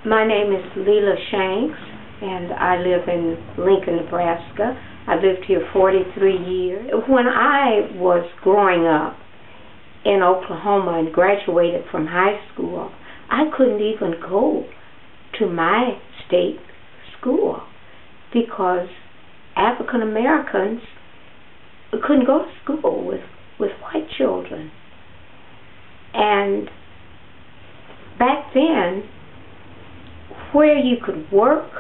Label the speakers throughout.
Speaker 1: My name is Leela Shanks, and I live in Lincoln, Nebraska. I lived here 43 years. When I was growing up in Oklahoma and graduated from high school, I couldn't even go to my state school because African Americans couldn't go to school with white children. And back then, where you could work,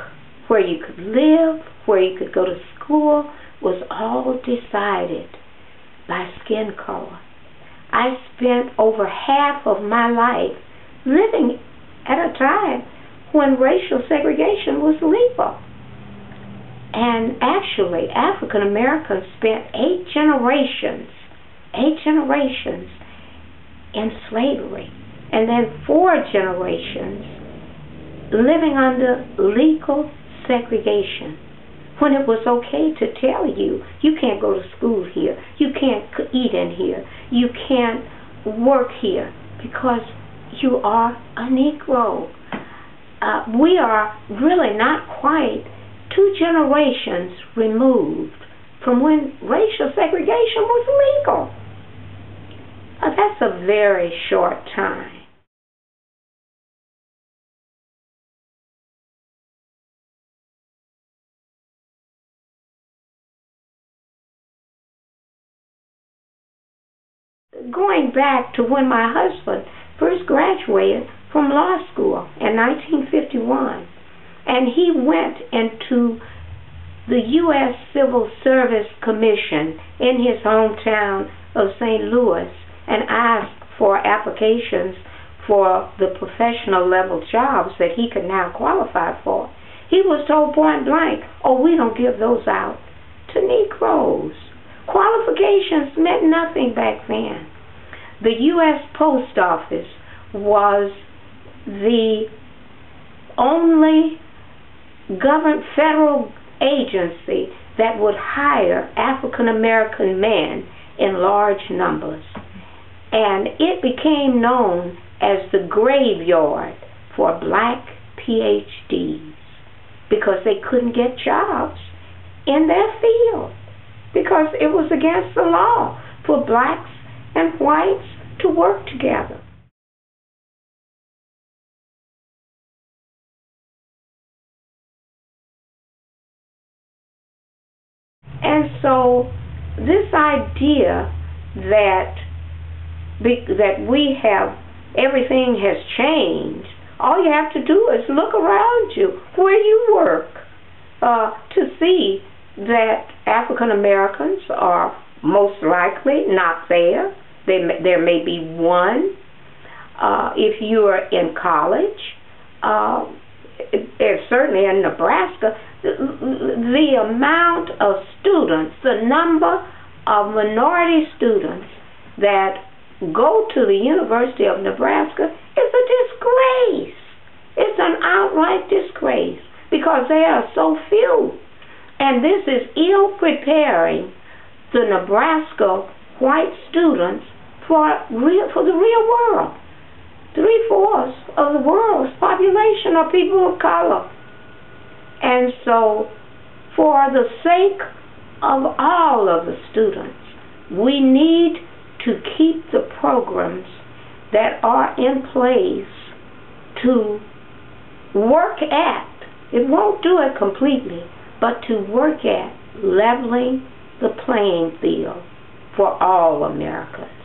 Speaker 1: where you could live, where you could go to school was all decided by skin color. I spent over half of my life living at a time when racial segregation was legal. And actually, African Americans spent 8 generations in slavery, and then 4 generations living under legal segregation, when it was okay to tell you, you can't go to school here, you can't eat in here, you can't work here because you are a Negro. We are really not quite 2 generations removed from when racial segregation was legal. That's a very short time. Going back to when my husband first graduated from law school in 1951, and he went into the U.S. Civil Service Commission in his hometown of St. Louis and asked for applications for the professional level jobs that he could now qualify for. He was told point blank, oh, we don't give those out to Negroes. Qualifications meant nothing back then. The U.S. Post Office was the only federal agency that would hire African American men in large numbers. And it became known as the graveyard for black PhDs because they couldn't get jobs in their field, because it was against the law for blacks and whites to work together. And so this idea that we have, everything has changed, all you have to do is look around you where you work to see that African Americans are most likely not there. There may be one. If you are in college, certainly in Nebraska, the amount of students, the number of minority students that go to the University of Nebraska is a disgrace. It's an outright disgrace because there are so few. And this is ill preparing the Nebraska white students for the real world. 3/4 of the world's population are people of color. And so, for the sake of all of the students, we need to keep the programs that are in place to work at, it won't do it completely, but to work at leveling the playing field for all Americans.